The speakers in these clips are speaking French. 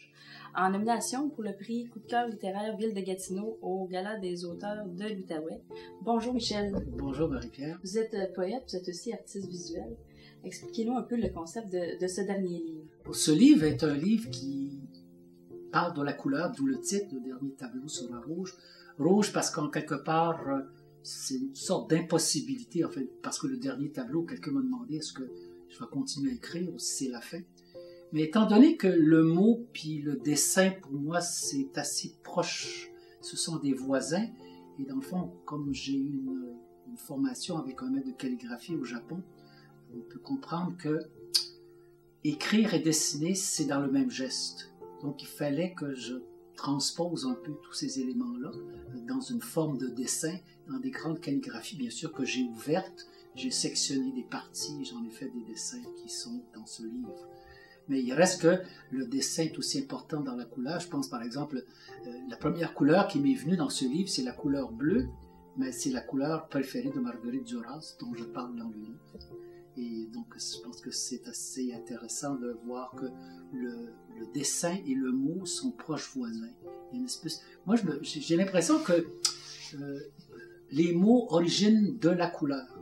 Rouge, en nomination pour le prix Coup de cœur littéraire Ville de Gatineau au Gala des auteurs de l'Outaouais. Bonjour Michel. Bonjour Marie-Pierre. Vous êtes poète, vous êtes aussi artiste visuel. Expliquez-nous un peu le concept de ce dernier livre. Ce livre est un livre qui parle de la couleur, d'où le titre, le dernier tableau sur la rouge. Rouge parce qu'en quelque part, c'est une sorte d'impossibilité, en fait, parce que le dernier tableau, quelqu'un m'a demandé est-ce que je vais continuer à écrire ou si c'est la fin. Mais étant donné que le mot puis le dessin, pour moi, c'est assez proche, ce sont des voisins, et dans le fond, comme j'ai eu une formation avec un maître de calligraphie au Japon, on peut comprendre que écrire et dessiner, c'est dans le même geste. Donc, il fallait que je transpose un peu tous ces éléments-là dans une forme de dessin, dans des grandes calligraphies, bien sûr, que j'ai ouvertes. J'ai sectionné des parties, j'en ai fait des dessins qui sont dans ce livre. Mais il reste que le dessin est aussi important dans la couleur. Je pense, par exemple, la première couleur qui m'est venue dans ce livre, c'est la couleur bleue, mais c'est la couleur préférée de Marguerite Duras, dont je parle dans le livre. Et donc, je pense que c'est assez intéressant de voir que le dessin et le mot sont proches voisins. Il y a une espèce... Moi, j'ai l'impression que les mots originent de la couleur.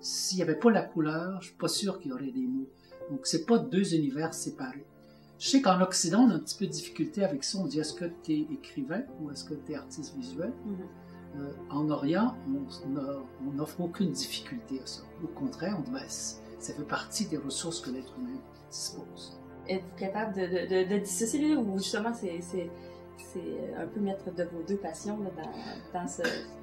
S'il n'y avait pas la couleur, je ne suis pas sûr qu'il y aurait des mots. Donc, ce n'est pas deux univers séparés. Je sais qu'en Occident, on a un petit peu de difficulté avec ça. On dit, est-ce que tu es écrivain ou est-ce que tu es artiste visuel? En Orient, on n'offre aucune difficulté à ça. Au contraire, on dit, ben, ça fait partie des ressources que l'être humain dispose. Êtes-vous capable de dissocier les deux, ou justement c'est un peu mettre de vos deux passions là,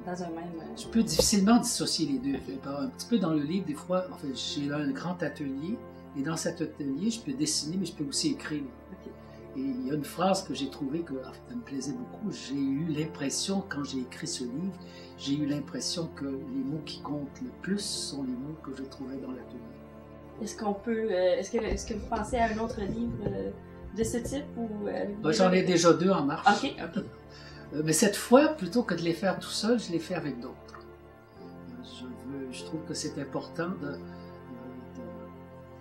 dans un même... Je peux difficilement dissocier les deux. Un petit peu dans le livre, des fois, en fait, j'ai un grand atelier, et dans cet atelier, je peux dessiner, mais je peux aussi écrire. Okay. Et il y a une phrase que j'ai trouvée que ça me plaisait beaucoup. J'ai eu l'impression, quand j'ai écrit ce livre, j'ai eu l'impression que les mots qui comptent le plus sont les mots que je trouvais dans l'atelier. Est-ce qu'on peut... est-ce que vous pensez à un autre livre de ce type ou j'en ai déjà deux en marche. OK. Mais cette fois, plutôt que de les faire tout seul, je les fais avec d'autres. Je trouve que c'est important de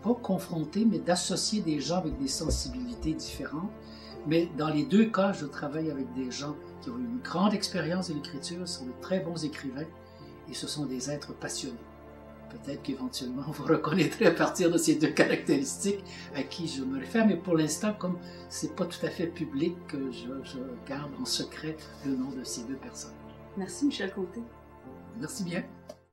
pas confronter, mais d'associer des gens avec des sensibilités différentes. Mais dans les deux cas, je travaille avec des gens qui ont une grande expérience de l'écriture, sont de très bons écrivains, et ce sont des êtres passionnés. Peut-être qu'éventuellement, vous reconnaîtrez à partir de ces deux caractéristiques à qui je me réfère, mais pour l'instant, comme c'est pas tout à fait public, je garde en secret le nom de ces deux personnes. Merci Michel Côté. Merci bien.